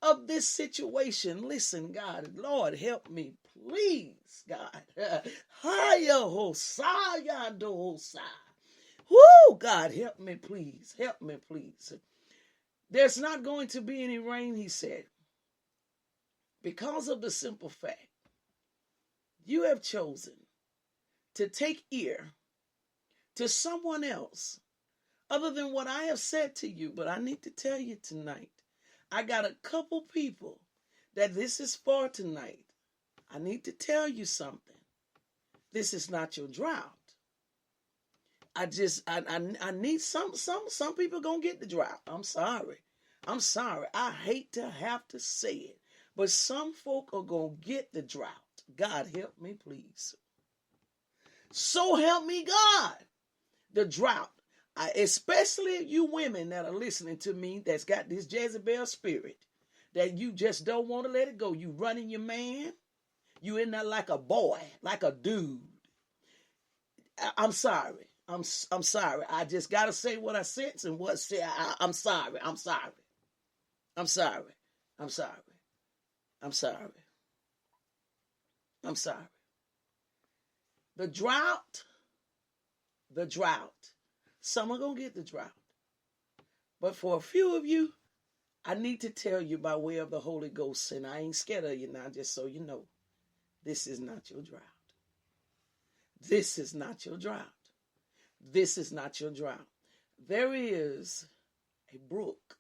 of this situation. Listen, God, Lord, help me, please, God. Haya hosaya do hosai. Woo, God, help me, please. Help me, please. There's not going to be any rain, he said, because of the simple fact you have chosen to take ear to someone else other than what I have said to you. But I need to tell you tonight, I got a couple people that this is for tonight. I need to tell you something. This is not your drought. I need some people gonna get the drought. I'm sorry. I hate to have to say it, but some folk are gonna get the drought. God help me, please. So help me, God. The drought. Especially you women that are listening to me that's got this Jezebel spirit that you just don't want to let it go. You running your man. You in there like a boy, like a dude. I'm sorry. I'm sorry. I just got to say what I sense and what say. I'm sorry. I'm sorry. I'm sorry. I'm sorry. I'm sorry. I'm sorry. The drought. Some are going to get the drought. But for a few of you, I need to tell you by way of the Holy Ghost, and I ain't scared of you now, just so you know, this is not your drought. This is not your drought. This is not your drought. There is a brook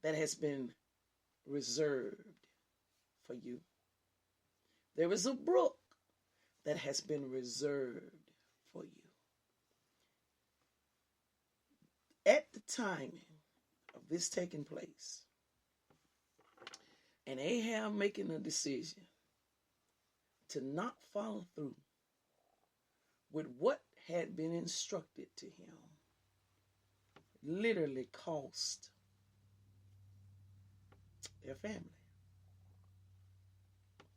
that has been reserved for you. There is a brook that has been reserved for you. At the timing of this taking place, and Ahab making a decision to not follow through with what had been instructed to him, literally cost their family.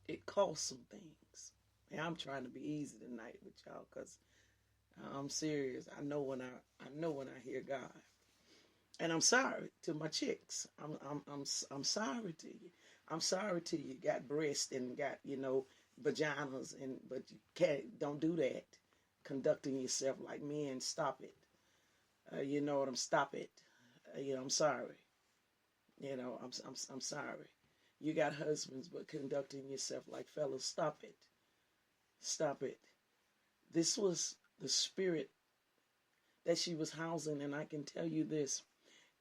It cost some things. And I'm trying to be easy tonight with y'all because I'm serious. I know when I hear God. And I'm sorry to my chicks. I'm sorry to you. I'm sorry to you. Got breasts and got, vaginas, but you don't do that. Conducting yourself like men, stop it. Stop it. I'm sorry. I'm sorry. You got husbands, but conducting yourself like fellas, stop it. Stop it. This was the spirit that she was housing, and I can tell you this.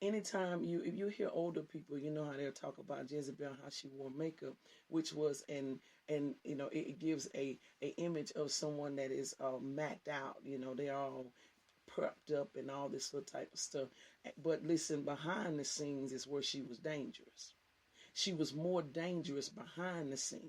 Anytime if you hear older people, you know how they'll talk about Jezebel, how she wore makeup, which was it gives a image of someone that is macked out. They're all prepped up and all this little type of stuff. But listen, behind the scenes is where she was dangerous. She was more dangerous behind the scenes.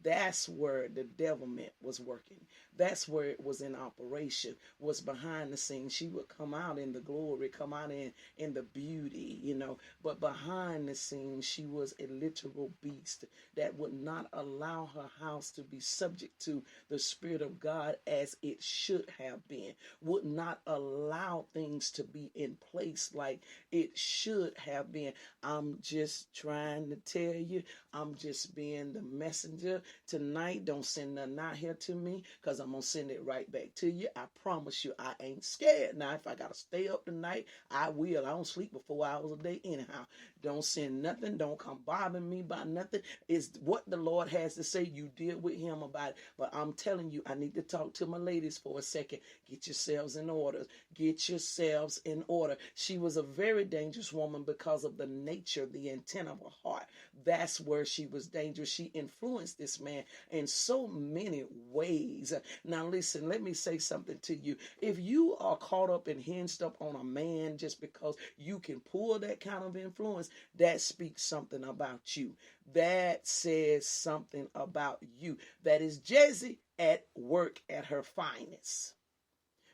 That's where the devilment was working. That's where it was in operation, was behind the scenes. She would come out in the glory, come out in the beauty, But behind the scenes, she was a literal beast that would not allow her house to be subject to the Spirit of God as it should have been. Would not allow things to be in place like it should have been. I'm just trying to tell you, I'm just being the messenger. Tonight, don't send nothing out here to me because I'm going to send it right back to you. I promise you, I ain't scared. Now, if I got to stay up tonight, I will. I don't sleep for 4 hours a day anyhow. Don't send nothing. Don't come bother me by nothing. It's what the Lord has to say. You deal with him about it. But I'm telling you, I need to talk to my ladies for a second. Get yourselves in order. Get yourselves in order. She was a very dangerous woman because of the nature, the intent of her heart. That's where she was dangerous. She influenced this man in so many ways. Now listen, let me say something to you. If you are caught up and hinged up on a man just because you can pull that kind of influence, that speaks something about you. That says something about you. That is Jezzy at work at her finest.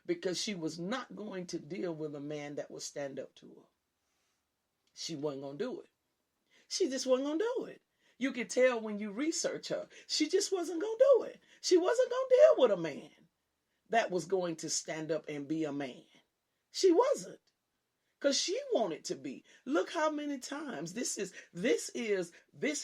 Because she was not going to deal with a man that would stand up to her. She wasn't going to do it. She just wasn't going to do it. You could tell when you research her. She just wasn't going to do it. She wasn't going to deal with a man that was going to stand up and be a man. She wasn't. because she wanted to be. Look how many times this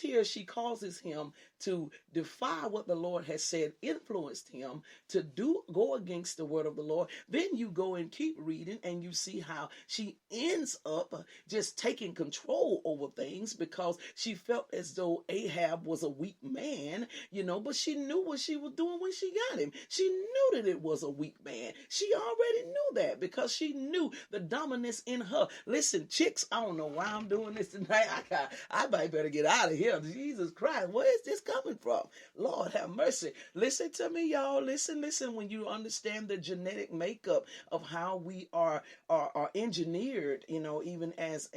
here she causes him to defy what the Lord has said, influenced him to go against the word of the Lord. Then you go and keep reading and you see how she ends up just taking control over things because she felt as though Ahab was a weak man, but she knew what she was doing when she got him. She knew that it was a weak man. She already knew that because she knew the dominance in her. Listen, chicks, I don't know why I'm doing this tonight. I might better get out of here. Jesus Christ, where is this coming from? Lord have mercy. Listen to me, y'all. Listen. When you understand the genetic makeup of how we are engineered, even as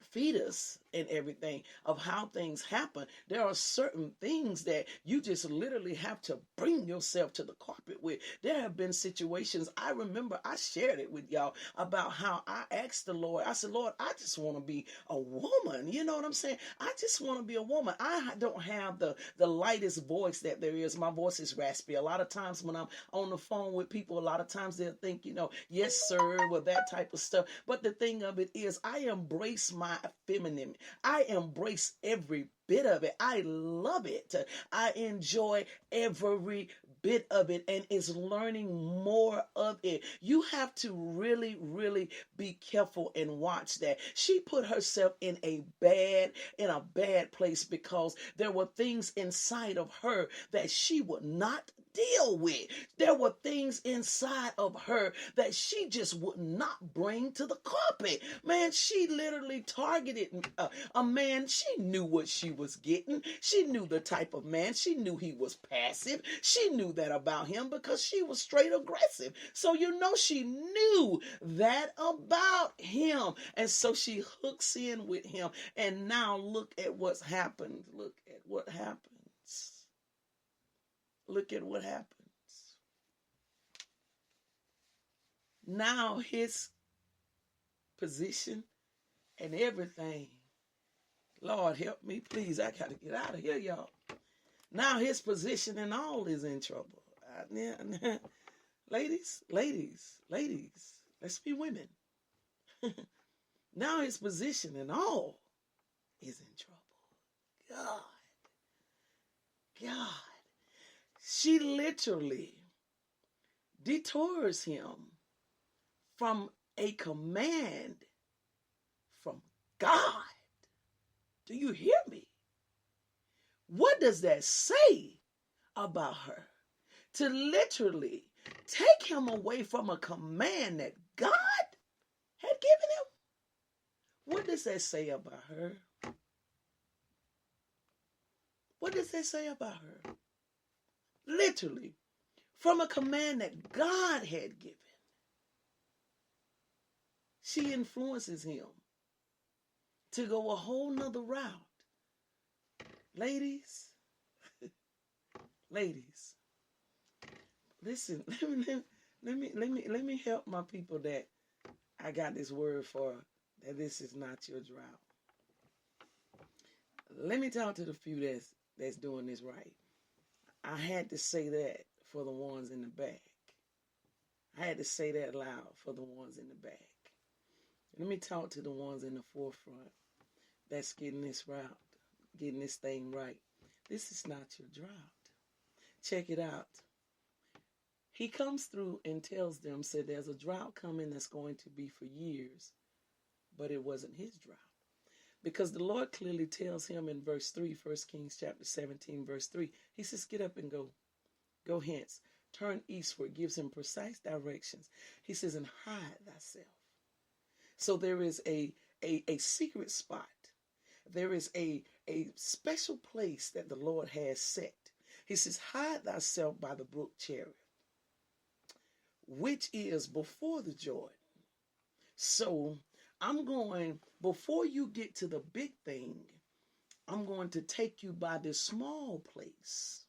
fetus and everything, of how things happen, there are certain things that you just literally have to bring yourself to the carpet with. There have been situations, I remember I shared it with y'all about how I asked the Lord, I said, Lord, I just want to be a woman. You know what I'm saying? I just want to be a woman. I don't have the lightest voice that there is. My voice is raspy. A lot of times when I'm on the phone with people, a lot of times they'll think, yes, sir, well, that type of stuff. But the thing of it is, I embrace my femininity. I embrace every bit of it. I love it. I enjoy every bit of it and is learning more of it. You have to really, really be careful and watch that. She put herself in a bad place because there were things inside of her that she would not deal with. There were things inside of her that she just would not bring to the carpet. Man, she literally targeted a man. She knew what she was getting. She knew the type of man. She knew he was passive. She knew that about him because she was straight aggressive. So she knew that about him. And so she hooks in with him. And now look at what's happened. Look at what happens. Look at what happens. Now his position and everything. Lord help me, please. I got to get out of here, y'all. Now his position and all is in trouble. Ladies, let's be women. Now his position and all is in trouble. God. She literally detours him from a command from God. Do you hear me? What does that say about her? To literally take him away from a command that God had given him? What does that say about her? What does that say about her? Literally, from a command that God had given, she influences him to go a whole nother route. Ladies, listen, let me help my people that I got this word for, that this is not your drought. Let me talk to the few that's doing this right. I had to say that for the ones in the back. I had to say that loud for the ones in the back. Let me talk to the ones in the forefront that's getting this route, getting this thing right. This is not your drought. Check it out. He comes through and tells them, said there's a drought coming that's going to be for years, but it wasn't his drought. Because the Lord clearly tells him in verse 3, 1 Kings chapter 17, verse 3, he says, get up and go. Go hence. Turn eastward. Gives him precise directions. He says, and hide thyself. So there is a secret spot. There is a special place that the Lord has set. He says, hide thyself by the brook Cherith, which is before the Jordan. So before you get to the big thing, I'm going to take you by this small place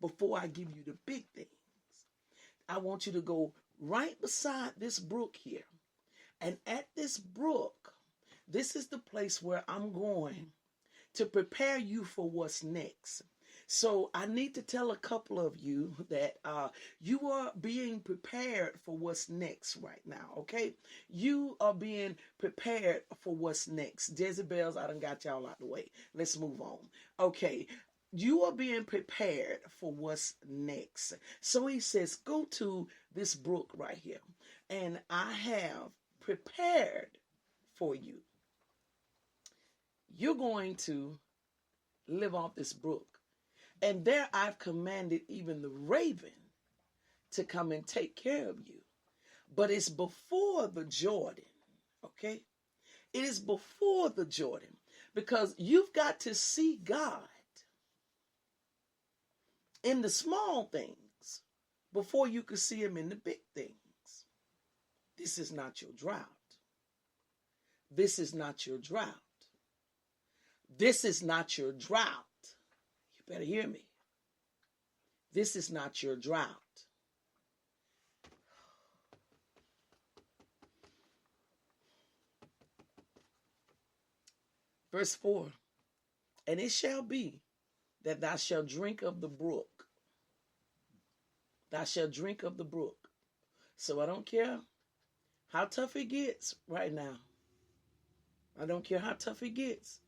before I give you the big things. I want you to go right beside this brook here. And at this brook, this is the place where I'm going to prepare you for what's next. So I need to tell a couple of you that you are being prepared for what's next right now, okay? You are being prepared for what's next. Jezebels, I done got y'all out the way. Let's move on. Okay, you are being prepared for what's next. So he says, go to this brook right here, and I have prepared for you. You're going to live off this brook. And there I've commanded even the raven to come and take care of you. But it's before the Jordan, okay? It is before the Jordan, because you've got to see God in the small things before you can see him in the big things. This is not your drought. This is not your drought. This is not your drought. You better hear me. This is not your drought. Verse 4, and it shall be that thou shalt drink of the brook. Thou shalt drink of the brook. So I don't care how tough it gets right now. I don't care how tough it gets.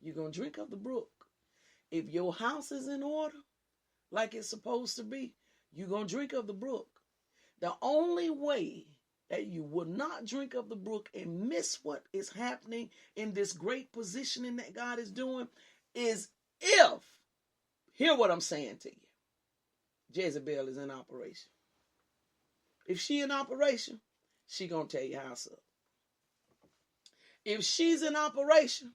You're going to drink of the brook. If your house is in order, like it's supposed to be, you're going to drink of the brook. The only way that you will not drink of the brook and miss what is happening in this great positioning that God is doing is if, hear what I'm saying to you, Jezebel is in operation. If she in operation, she going to tear your house up. If she's in operation,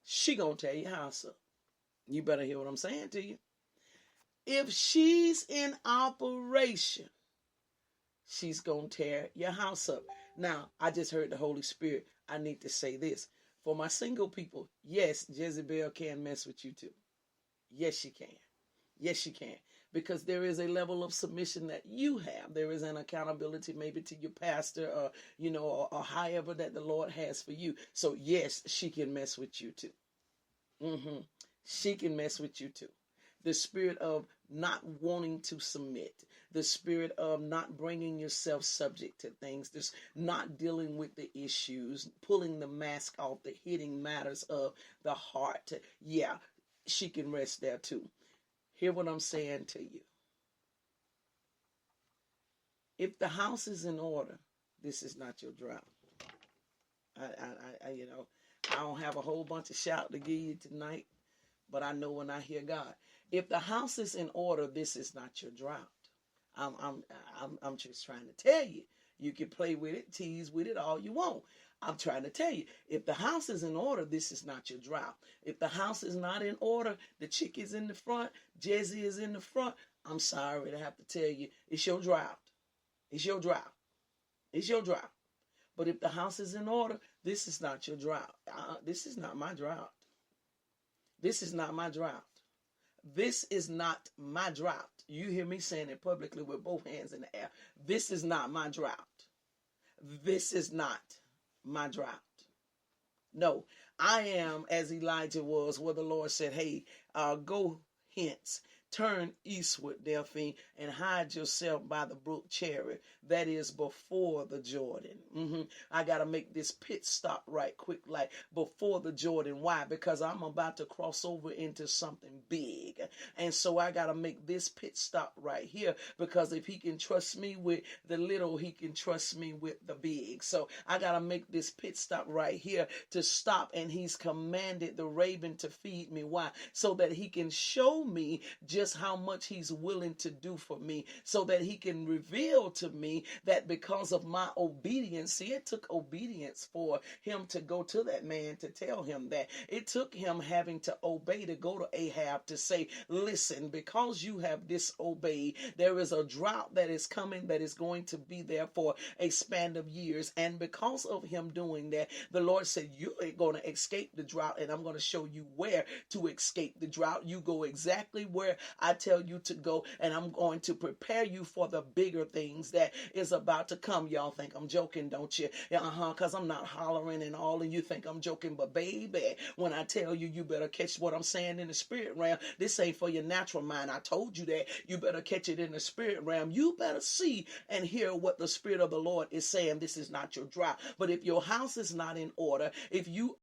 she going to tear your house up. You better hear what I'm saying to you. If she's in operation, she's going to tear your house up. Now, I just heard the Holy Spirit. I need to say this. For my single people, yes, Jezebel can mess with you too. Yes, she can. Yes, she can. Because there is a level of submission that you have. There is an accountability maybe to your pastor or, or however that the Lord has for you. So, yes, she can mess with you too. She can mess with you too. The spirit of not wanting to submit, the spirit of not bringing yourself subject to things, just not dealing with the issues, pulling the mask off, the hitting matters of the heart. Yeah, she can rest there too. Hear what I'm saying to you. If the house is in order, this is not your drought. I don't have a whole bunch of shout to give you tonight, but I know when I hear God. If the house is in order, this is not your drought. I'm just trying to tell you. You can play with it, tease with it all you want. I'm trying to tell you, if the house is in order, this is not your drought. If the house is not in order, the chick is in the front, Jezzy is in the front, I'm sorry to have to tell you, it's your drought. It's your drought. It's your drought. But if the house is in order, this is not your drought. This is not my drought. This is not my drought. This is not my drought. You hear me saying it publicly with both hands in the air. This is not my drought. This is not my drought. No, I am as Elijah was, where the Lord said, hey, go hence. Turn eastward, Delphine, and hide yourself by the brook Cherry. That is before the Jordan. I got to make this pit stop right quick, like before the Jordan. Why? Because I'm about to cross over into something big. And so I got to make this pit stop right here, because if he can trust me with the little, he can trust me with the big. So I got to make this pit stop right here to stop. And he's commanded the raven to feed me. Why? So that he can show me just how much he's willing to do for me, so that he can reveal to me that because of my obedience. See, it took obedience for him to go to that man to tell him that. It took him having to obey to go to Ahab to say, listen, because you have disobeyed, there is a drought that is coming that is going to be there for a span of years. And because of him doing that, the Lord said, you ain't going to escape the drought, and I'm going to show you where to escape the drought. You go exactly where I tell you to go, and I'm going to prepare you for the bigger things that is about to come. Y'all think I'm joking, don't you? Because I'm not hollering and all of you think I'm joking. But baby, when I tell you, you better catch what I'm saying in the spirit realm. This ain't for your natural mind. I told you that. You better catch it in the spirit realm. You better see and hear what the Spirit of the Lord is saying. This is not your drought. But if your house is not in order, if you